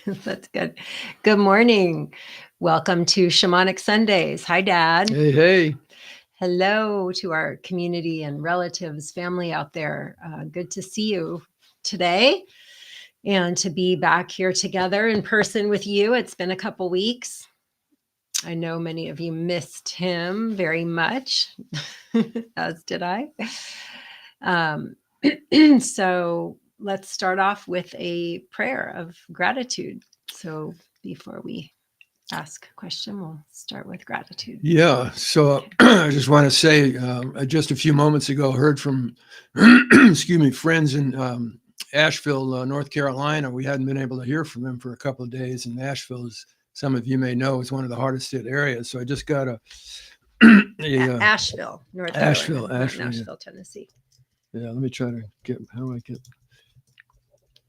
That's good. Good morning. Welcome to Shamanic Sundays. Hi, Dad. Hey, hey. Hello to our community and relatives, family out there. Good to see you today and to be back here together in person with you. It's been a couple weeks. I know many of you missed him very much, as did I. So let's start off with a prayer of gratitude. So before we ask a question, we'll start with gratitude. Yeah. So I just want to say, just a few moments ago, heard from, friends in Asheville, North Carolina. We hadn't been able to hear from them for a couple of days. And Nashville, as some of you may know, is one of the hardest hit areas. So I just got Asheville, North Carolina, Nashville, Tennessee. Yeah. Let me try to get. How do I get?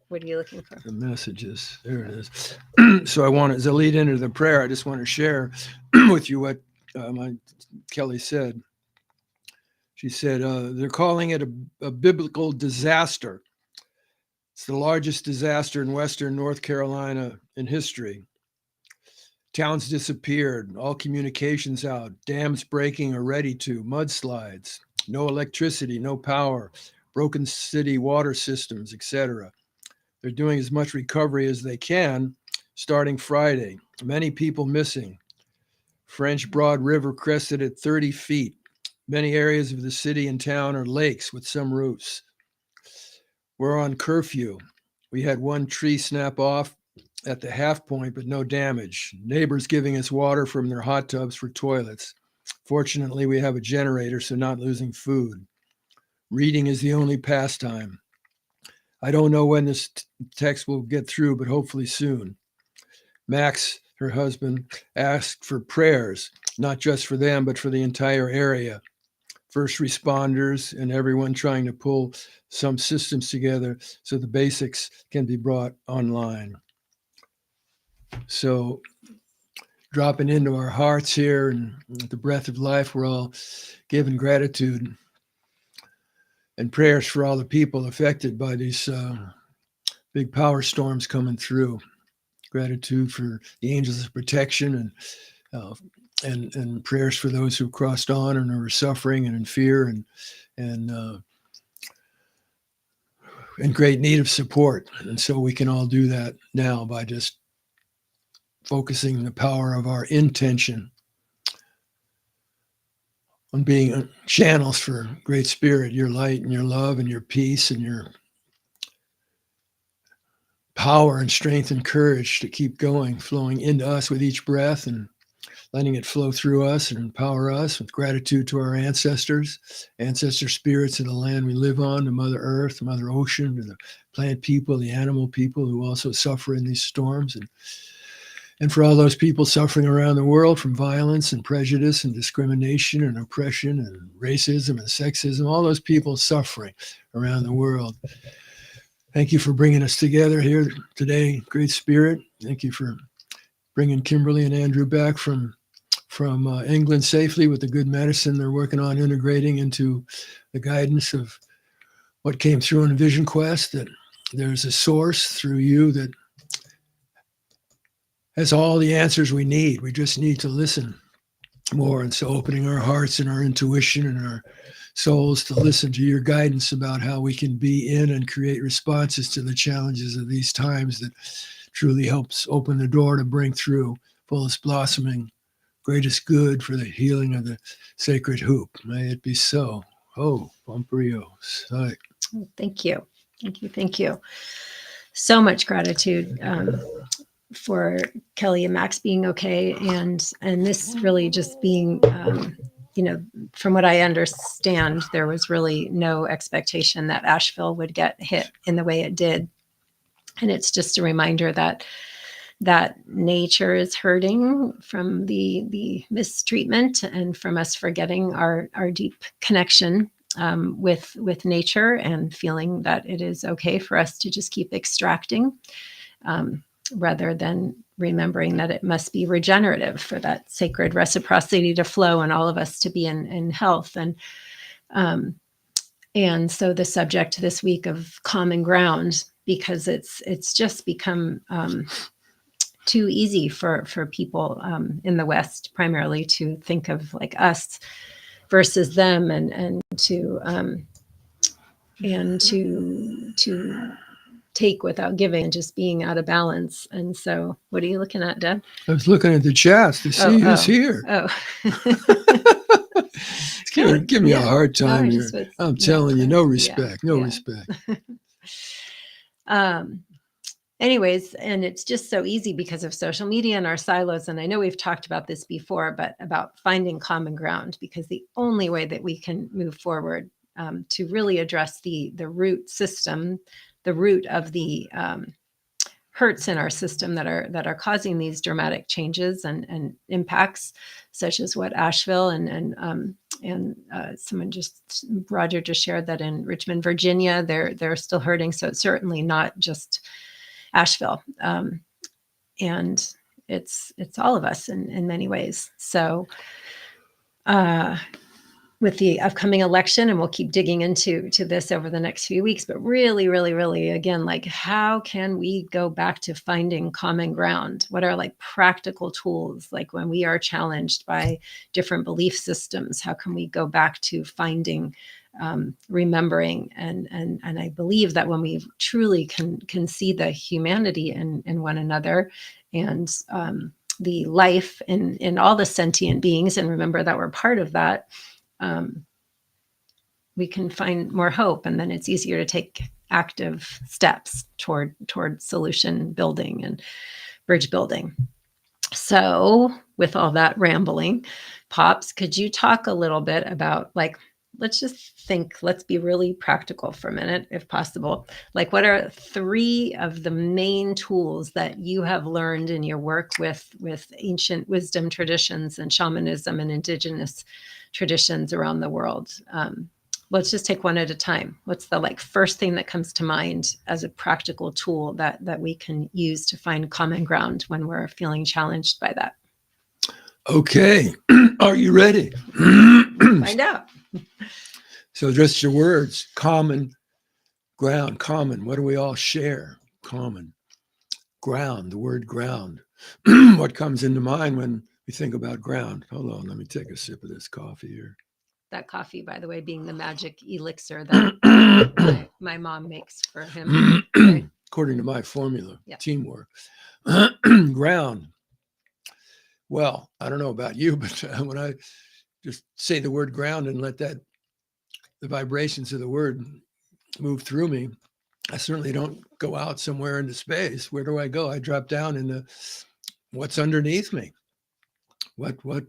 What are you looking for? The messages. There it is. So I want, as a lead into the prayer, I just want to share with you what Kelly said. She said, they're calling it a biblical disaster. It's the largest disaster in Western North Carolina in history. Towns disappeared, all communications out, dams breaking or ready to, mudslides, no electricity, no power, broken city water systems, etc. They're doing as much recovery as they can, starting Friday. Many people missing. French Broad River crested at 30 feet. Many areas of the city and town are lakes with some roofs. We're on curfew. We had one tree snap off at the half point, but no damage. Neighbors giving us water from their hot tubs for toilets. Fortunately, we have a generator, so not losing food. Reading is the only pastime. I don't know when this text will get through, but hopefully soon. Max, her husband, asked for prayers, not just for them, but for the entire area. First responders and everyone trying to pull some systems together so the basics can be brought online. So dropping into our hearts here and the breath of life, we're all giving gratitude and prayers for all the people affected by these big power storms coming through. Gratitude for the angels of protection and prayers for those who crossed on and are suffering and in fear and in great need of support. And so we can all do that now by just focusing the power of our intention on being channels for Great Spirit, your light and your love and your peace and your power and strength and courage to keep going, flowing into us with each breath and letting it flow through us and empower us with gratitude to our ancestor spirits of the land we live on, to Mother Earth, Mother Ocean, to the plant people, the animal people who also suffer in these storms, and for all those people suffering around the world from violence and prejudice and discrimination and oppression and racism and sexism, all those people suffering around the world. Thank you for bringing us together here today, Great Spirit. Thank you for bringing Kimberly and Andrew back from England safely with the good medicine they're working on integrating into the guidance of what came through in Vision Quest, that there's a source through you that has all the answers we need. We just need to listen more. And so opening our hearts and our intuition and our souls to listen to your guidance about how we can be in and create responses to the challenges of these times that truly helps open the door to bring through fullest blossoming, greatest good for the healing of the sacred hoop. May it be so. Oh, Pomprios. Thank you. Thank you. Thank you. So much gratitude for Kelly and Max being okay. And this really just being, from what I understand, there was really no expectation that Asheville would get hit in the way it did. And it's just a reminder that nature is hurting from the mistreatment and from us forgetting our deep connection with nature and feeling that it is okay for us to just keep extracting rather than remembering that it must be regenerative for that sacred reciprocity to flow and all of us to be in health. And so the subject this week of common ground because it's just become too easy for people in the West primarily to think of like us versus them, and to take without giving, and just being out of balance. And so, what are you looking at, Deb? I was looking at the chat to see who's here. Oh. Give me a hard time here. I'm telling you, no respect, respect. Anyways, and it's just so easy because of social media and our silos. And I know we've talked about this before, but about finding common ground, because the only way that we can move forward to really address the root system, the root of the hurts in our system that are causing these dramatic changes and impacts, such as what Asheville and Roger just shared that in Richmond, Virginia, they're still hurting. So it's certainly not just Asheville, and it's all of us in many ways. So with the upcoming election, and we'll keep digging into this over the next few weeks, but really, again, like, how can we go back to finding common ground? What are like practical tools? Like when we are challenged by different belief systems, how can we go back to finding, remembering? And I believe that when we truly can see the humanity in one another, and the life in all the sentient beings, and remember that we're part of that, we can find more hope, and then it's easier to take active steps toward solution building and bridge building. So with all that rambling, Pops, could you talk a little bit about, like, let's be really practical for a minute, if possible. Like, what are 3 of the main tools that you have learned in your work with ancient wisdom traditions and shamanism and indigenous traditions around the world? Let's just take one at a time. What's the first thing that comes to mind as a practical tool that we can use to find common ground when we're feeling challenged by that? Okay. Are you ready? Find out. So just your words: common ground. Common. What do we all share? Common ground. The word ground. What comes into mind when we think about ground? Hold on. Let me take a sip of this coffee here. That coffee, by the way, being the magic elixir that my mom makes for him. Right? According to my formula, teamwork. Ground. Well, I don't know about you, but when I just say the word ground and let the vibrations of the word move through me, I certainly don't go out somewhere into space. Where do I go? I drop down into what's underneath me. What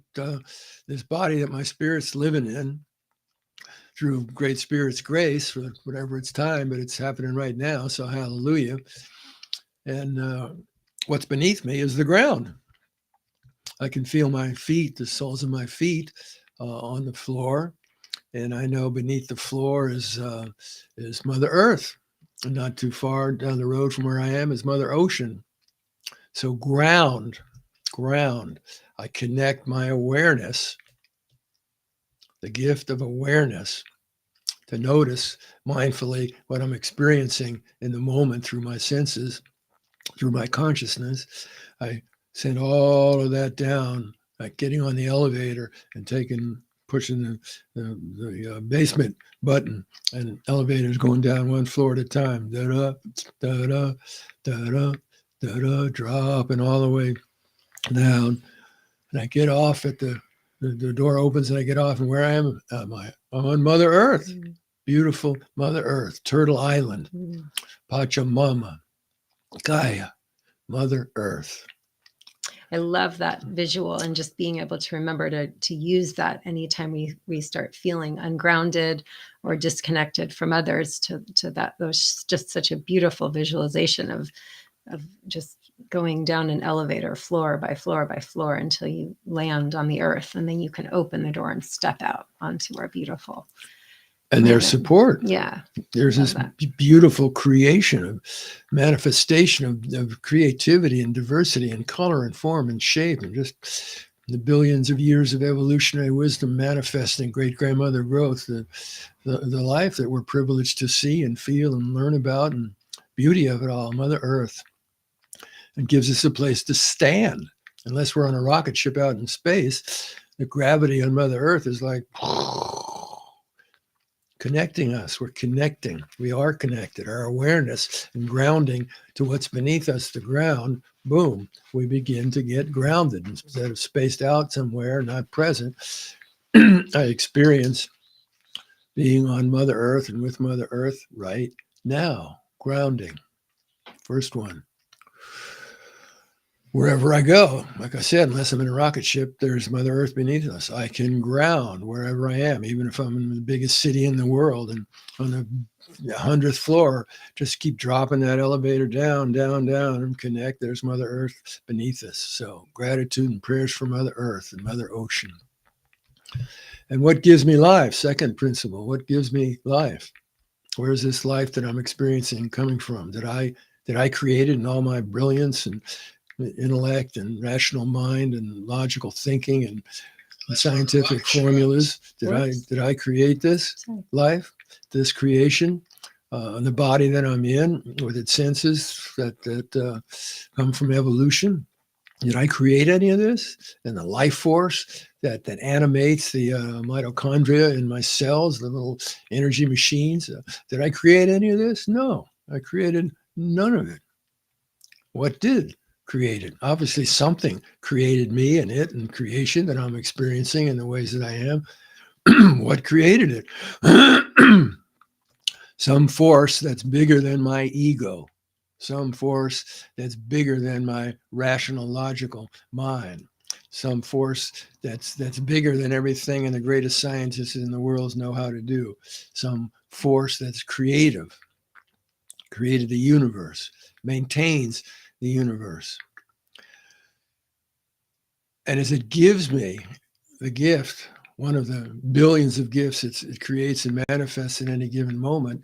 this body that my spirit's living in through Great Spirit's grace for whatever it's time, but it's happening right now. So hallelujah. And what's beneath me is the ground. I can feel my feet, the soles of my feet on the floor. And I know beneath the floor is Mother Earth. And not too far down the road from where I am is Mother Ocean. So ground. I connect my awareness, the gift of awareness, to notice mindfully what I'm experiencing in the moment through my senses, through my consciousness. I send all of that down, like getting on the elevator and pushing the basement button, and elevators going down one floor at a time, da-da, da-da, da-da, da-da, dropping all the way down. And I get off at the door opens, and I get off, and where I am, I'm on Mother Earth. Beautiful Mother Earth, Turtle Island, Pachamama, Gaia, Mother Earth. I love that visual, and just being able to remember to use that anytime we start feeling ungrounded or disconnected from others, to that. There's just such a beautiful visualization of just going down an elevator floor by floor by floor until you land on the earth, and then you can open the door and step out onto our beautiful. And there's support. Yeah. There's this beautiful creation of manifestation of creativity and diversity and color and form and shape, and just the billions of years of evolutionary wisdom manifesting great-grandmother growth, the life that we're privileged to see and feel and learn about and beauty of it all, Mother Earth, and gives us a place to stand. Unless we're on a rocket ship out in space, the gravity on Mother Earth is like connecting us. We're connecting. We are connected. Our awareness and grounding to what's beneath us, the ground, boom, we begin to get grounded. Instead of spaced out somewhere, not present, I experience being on Mother Earth and with Mother Earth right now. Grounding. First one. Wherever I go, like I said, unless I'm in a rocket ship, there's Mother Earth beneath us. I can ground wherever I am, even if I'm in the biggest city in the world and on the 100th floor, just keep dropping that elevator down, down, down, and connect. There's Mother Earth beneath us. So gratitude and prayers for Mother Earth and Mother Ocean. And what gives me life? Second principle, what gives me life? Where's this life that I'm experiencing coming from? Did I create it in all my brilliance and intellect and rational mind and logical thinking and scientific formulas? Did I create this life, this creation, the body that I'm in with its senses that come from evolution? Did I create any of this? And the life force that animates the mitochondria in my cells, the little energy machines. Did I create any of this? No, I created none of it. What did create it? Obviously, something created me and it and creation that I'm experiencing in the ways that I am. What created it? Some force that's bigger than my ego. Some force that's bigger than my rational, logical mind. Some force that's bigger than everything and the greatest scientists in the world know how to do. Some force that's creative, created the universe, maintains the universe. And as it gives me the gift, one of the billions of gifts it creates and manifests at any given moment,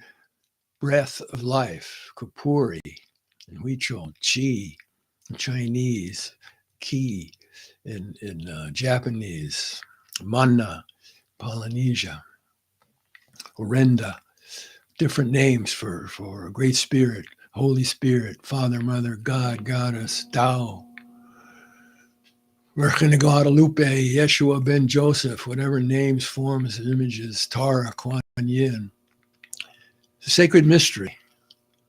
breath of life, Kapuri, in Huichol, Chi, in Chinese, Ki, in Japanese, Manna, Polynesia, Orenda, different names for a great spirit, Holy Spirit, Father, Mother, God, Goddess, Tao, Virgin de Guadalupe, Yeshua ben Joseph, whatever names, forms, and images, Tara, Kuan Yin. It's a sacred mystery,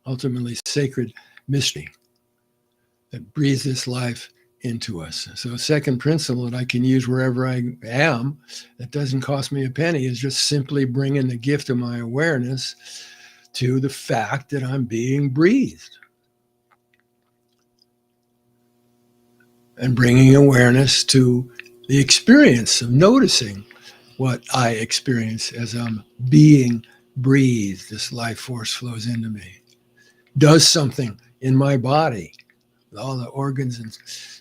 ultimately sacred mystery that breathes this life into us. So a second principle that I can use wherever I am that doesn't cost me a penny is just simply bringing the gift of my awareness to the fact that I'm being breathed. And bringing awareness to the experience of noticing what I experience as I'm being breathed. This life force flows into me, does something in my body, all the organs and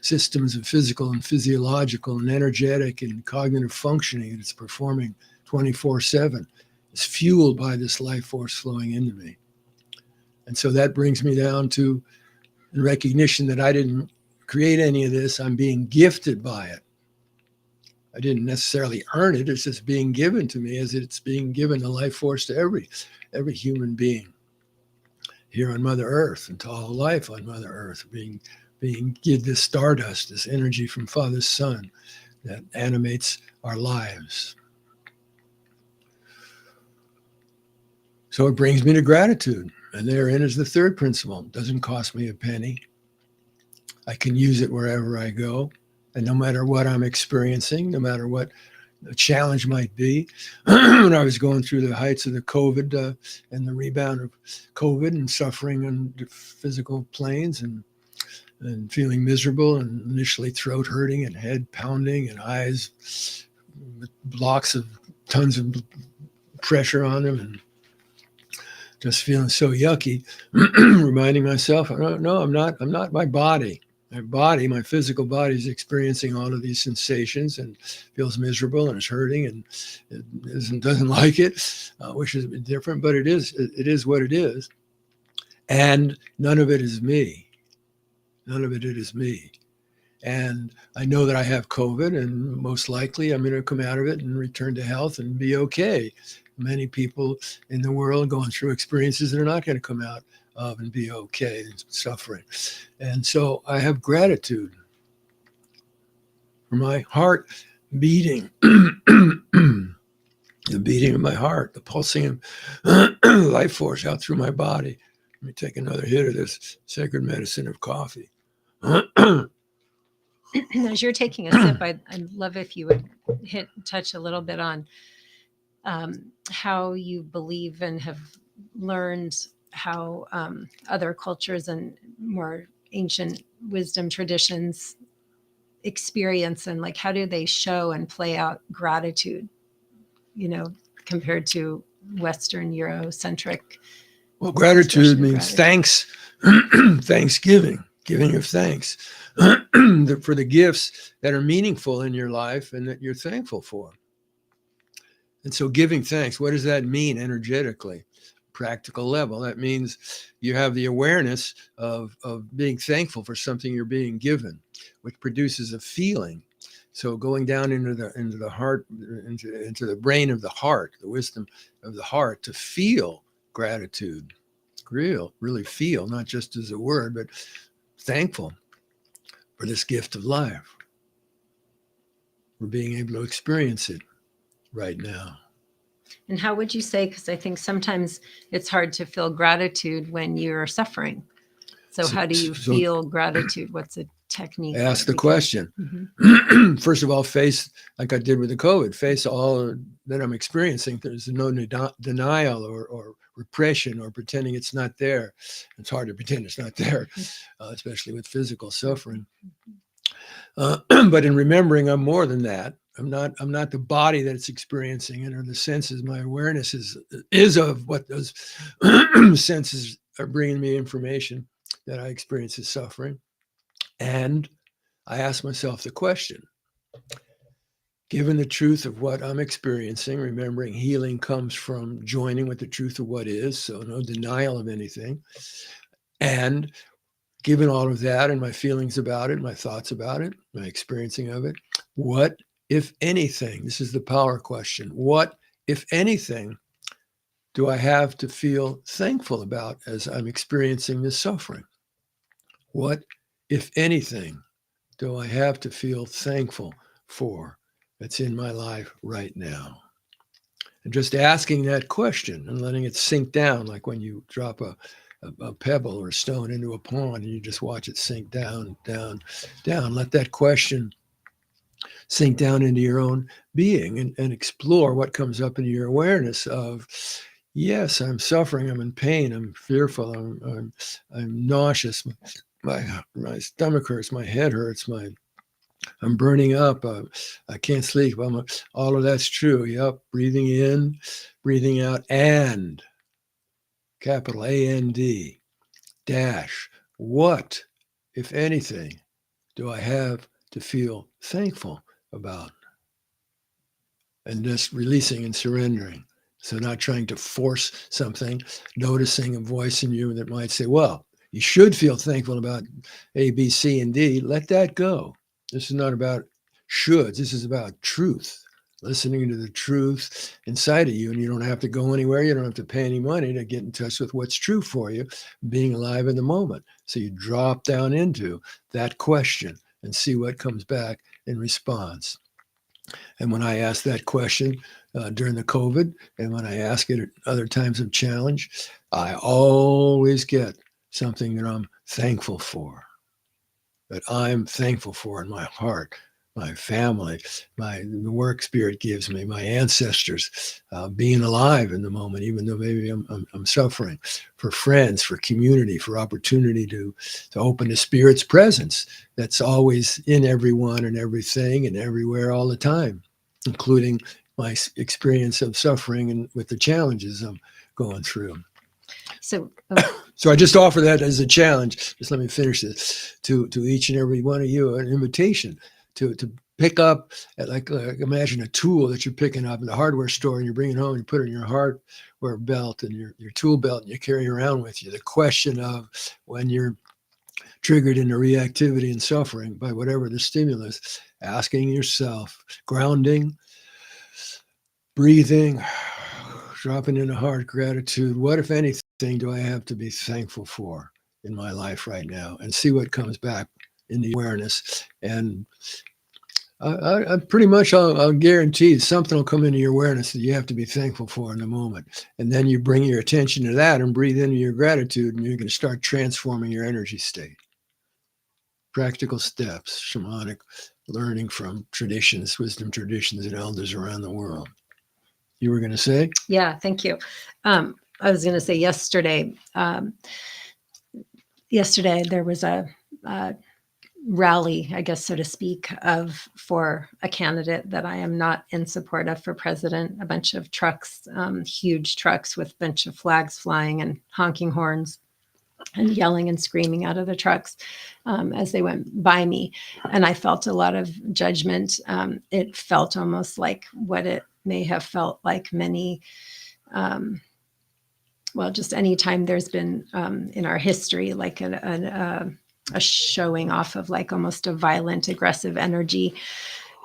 systems of physical and physiological and energetic and cognitive functioning that it's performing 24/7 is fueled by this life force flowing into me. And so that brings me down to the recognition that I didn't create any of this. I'm being gifted by it. I didn't necessarily earn it. It's just being given to me as it's being given the life force to every human being here on Mother Earth and to all life on Mother Earth, being give this stardust, this energy from Father's Son that animates our lives. So it brings me to gratitude. And therein is the third principle. It doesn't cost me a penny. I can use it wherever I go. And no matter what I'm experiencing, no matter what the challenge might be, when I was going through the heights of the COVID and the rebound of COVID and suffering on the physical planes and feeling miserable and initially throat hurting and head pounding and eyes with blocks of tons of pressure on them and just feeling so yucky, reminding myself, no, I'm not my body. My physical body is experiencing all of these sensations and feels miserable and is hurting and it doesn't like it, wishes it was different, but it is what it is. And none of it is me. None of it is me. And I know that I have COVID and most likely I'm going to come out of it and return to health and be okay. Many people in the world going through experiences that are not going to come out of and be okay in suffering. And so I have gratitude for my heart beating, the beating of my heart, the pulsing of life force out through my body. Let me take another hit of this sacred medicine of coffee. As you're taking a sip, I'd love if you would touch a little bit on how you believe and have learned how other cultures and more ancient wisdom traditions experience, and like how do they show and play out gratitude, compared to Western Eurocentric. Well, gratitude means gratitude. Thanks, thanksgiving, giving of thanks for the gifts that are meaningful in your life and that you're thankful for. And so giving thanks, what does that mean energetically? Practical level. That means you have the awareness of being thankful for something you're being given, which produces a feeling. So going down into the heart, into the brain of the heart, the wisdom of the heart, to feel gratitude, really feel, not just as a word, but thankful for this gift of life. We're being able to experience it right now. And how would you say, because I think sometimes it's hard to feel gratitude when you're suffering. So how do you feel gratitude? What's a technique? Ask the question. Mm-hmm. First of all, face, like I did with the COVID, face all that I'm experiencing. There's no denial or repression or pretending it's not there. It's hard to pretend it's not there, especially with physical suffering. But in remembering, I'm more than that. I'm not the body that's experiencing it or the senses. My awareness is of what those senses are bringing me information that I experience as suffering. And I ask myself the question, given the truth of what I'm experiencing, remembering healing comes from joining with the truth of what is, so no denial of anything. And given all of that and my feelings about it, my thoughts about it, my experiencing of it, what, if anything, this is the power question, what, if anything, do I have to feel thankful about as I'm experiencing this suffering? What, if anything, do I have to feel thankful for that's in my life right now? And just asking that question and letting it sink down, like when you drop a pebble or a stone into a pond and you just watch it sink down, down, down. Let that question sink down into your own being and explore what comes up into your awareness of, yes, I'm suffering, I'm in pain, I'm fearful, I'm nauseous, my stomach hurts, my head hurts, I'm burning up, I can't sleep. All of that's true. Yep, breathing in, breathing out, and capital A-N-D dash, what, if anything, do I have to feel thankful about? And just releasing and surrendering. So not trying to force something, noticing a voice in you that might say, well, you should feel thankful about A, B, C, and D. Let that go. This is not about shoulds. This is about truth. Listening to the truth inside of you, and you don't have to go anywhere. You don't have to pay any money to get in touch with what's true for you, being alive in the moment. So you drop down into that question and see what comes back in response. And when I ask that question during the COVID, and when I ask it at other times of challenge, I always get something that I'm thankful for, that I'm thankful for in my heart, my family, the work spirit gives me, my ancestors, being alive in the moment, even though maybe I'm suffering, for friends, for community, for opportunity to open to spirit's presence that's always in everyone and everything and everywhere all the time, including my experience of suffering and with the challenges I'm going through. So I just offer that as a challenge. Just let me finish this to each and every one of you, an invitation to pick up, like imagine a tool that you're picking up in the hardware store and you're bringing home, and you put it in your hardware belt and your tool belt, and you carry around with you. The question of when you're triggered into reactivity and suffering by whatever the stimulus, asking yourself, grounding, breathing, dropping into heart gratitude, what, if anything, thing do I have to be thankful for in my life right now, and see what comes back in the awareness. And I pretty much, I'll guarantee something will come into your awareness that you have to be thankful for in the moment. And then you bring your attention to that and breathe into your gratitude, and you're going to start transforming your energy state. Practical steps, shamanic learning from traditions, wisdom traditions, and elders around the world. You were going to say? Yeah, thank you. I was going to say yesterday there was a rally, I guess, so to speak, for a candidate that I am not in support of for president. A bunch of trucks, huge trucks with a bunch of flags flying and honking horns and yelling and screaming out of the trucks as they went by me. And I felt a lot of judgment. It felt almost like what it may have felt like many, just any time there's been in our history, like a showing off of like almost a violent, aggressive energy.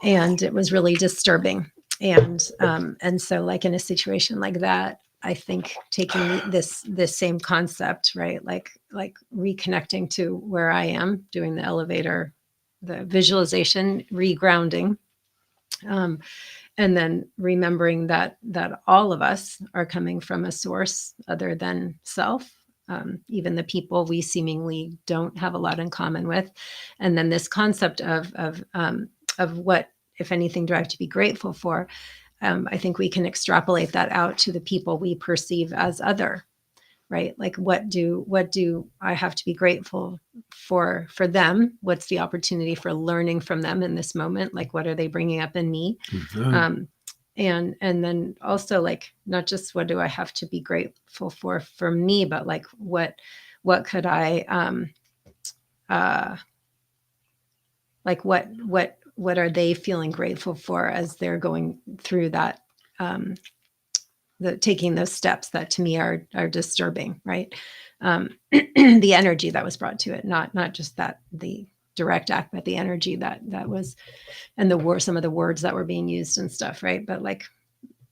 And it was really disturbing. And so like in a situation like that, I think taking this same concept, right? Like reconnecting to where I am, doing the elevator, the visualization, regrounding, and then remembering that all of us are coming from a source other than self. Even the people we seemingly don't have a lot in common with, and then this concept of what, if anything, do I have to be grateful for? I think we can extrapolate that out to the people we perceive as other, right? Like what do I have to be grateful for them? What's the opportunity for learning from them in this moment? Like what are they bringing up in me? Mm-hmm. And then also like not just what do I have to be grateful for me, but like what could I like what are they feeling grateful for as they're going through that taking those steps that to me are disturbing, right? The energy that was brought to it, not just that the direct act, but the energy that was, and some of the words that were being used and stuff, right? But like,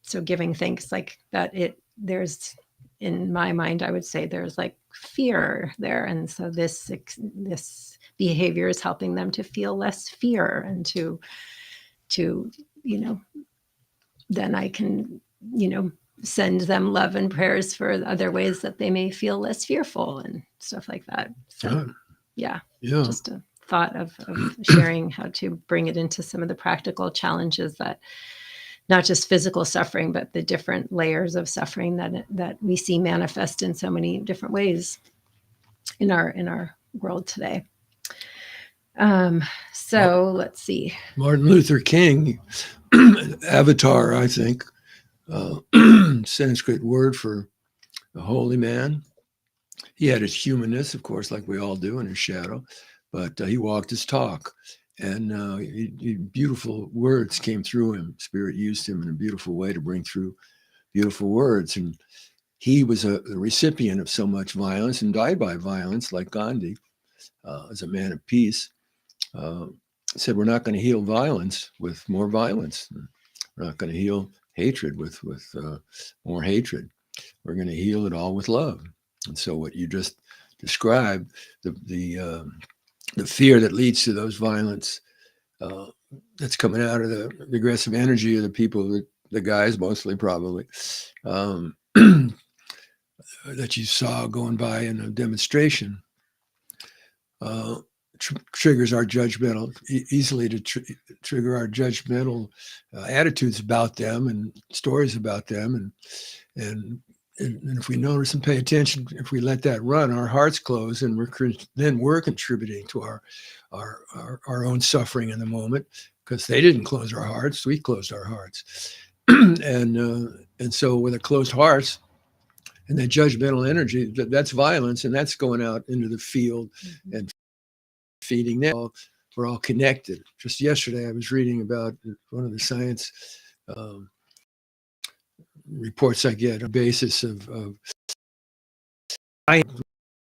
so giving thanks, like that there's, in my mind, I would say there's like fear there. And so this behavior is helping them to feel less fear and to, then I can, send them love and prayers for other ways that they may feel less fearful and stuff like that. So yeah. Just a thought of sharing how to bring it into some of the practical challenges that not just physical suffering, but the different layers of suffering that we see manifest in so many different ways in our world today. So let's see. Martin Luther King, avatar, I think, Sanskrit word for a holy man. He had his humanness, of course, like we all do, in his shadow, but he walked his talk. And beautiful words came through him. Spirit used him in a beautiful way to bring through beautiful words. And he was a recipient of so much violence and died by violence, like Gandhi, as a man of peace. Said, we're not going to heal violence with more violence. We're not going to heal hatred with more hatred. We're going to heal it all with love. And so what you just described, the fear that leads to those violence that's coming out of the aggressive energy of the people, the guys mostly probably, that you saw going by in a demonstration, triggers our judgmental, easily to trigger our judgmental attitudes about them and stories about them. And if we notice and pay attention, if we let that run, our hearts close, and we're contributing to our own suffering in the moment, because they didn't close our hearts, we closed our hearts. And so with a closed hearts and that judgmental energy, that's violence, and that's going out into the field and feeding them. We're all connected. Just yesterday, I was reading about one of the science reports I get on the basis of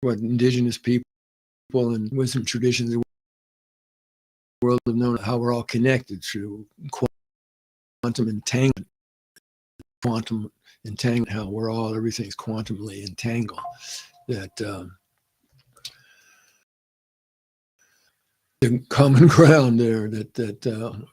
what indigenous people and wisdom traditions of the world have known, how we're all connected through quantum entanglement, quantum entanglement, how everything's quantumly entangled, that the common ground there, that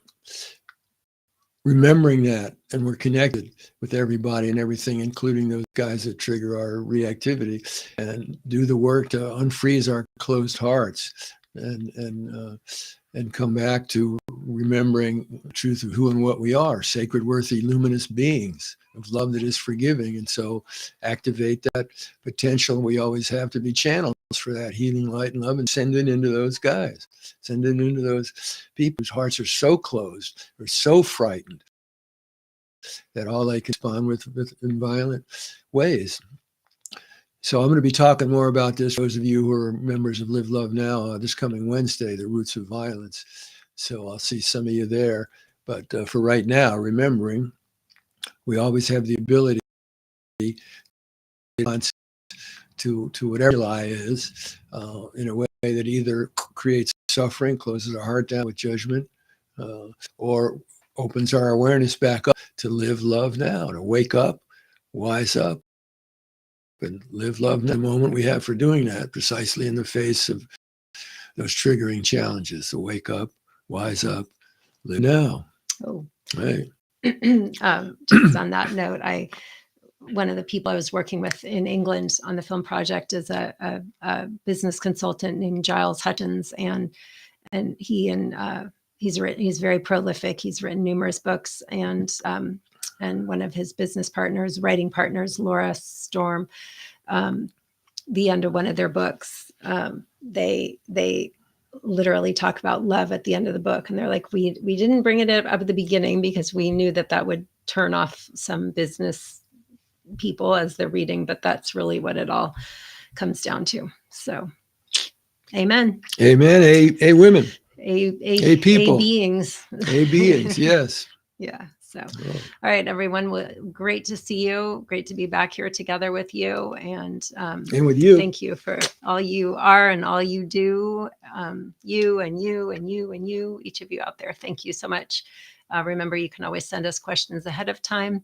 remembering that, and we're connected with everybody and everything, including those guys that trigger our reactivity, and do the work to unfreeze our closed hearts and come back to remembering the truth of who and what we are, sacred, worthy, luminous beings of love that is forgiving. And so activate that potential we always have to be channels for that healing light and love, and send it into those guys, send it into those people whose hearts are so closed or so frightened that all they can respond with in violent ways. So I'm going to be talking more about this, those of you who are members of Live Love Now, this coming Wednesday, The Roots of Violence. So I'll see some of you there. But for right now, remembering we always have the ability to whatever lie is in a way that either creates suffering, closes our heart down with judgment, or opens our awareness back up to live love now, to wake up, wise up, and live love in the moment we have for doing that, precisely in the face of those triggering challenges. So wake up, wise up, live now. Oh, right. Just on that note, one of the people I was working with in England on the film project is a business consultant named Giles Hutchins, and he's very prolific. He's written numerous books, and one of his business partners, writing partners, Laura Storm, the end of one of their books, they literally talk about love at the end of the book, and they're like, we didn't bring it up at the beginning because we knew that would turn off some business people as they're reading, but that's really what it all comes down to. So, amen. Amen. A women. A people. A beings. A beings. Yes. Yeah. So, all right, everyone. Great to see you. Great to be back here together with you, and with you. Thank you for all you are and all you do. You and you and you and you, each of you out there. Thank you so much. Remember, you can always send us questions ahead of time.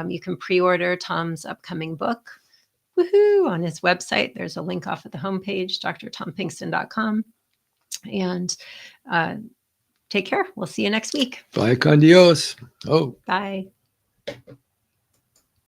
You can pre-order Tom's upcoming book, woohoo, on his website. There's a link off at the homepage, drtompinkson.com. And take care. We'll see you next week. Bye, con Dios. Oh. Bye.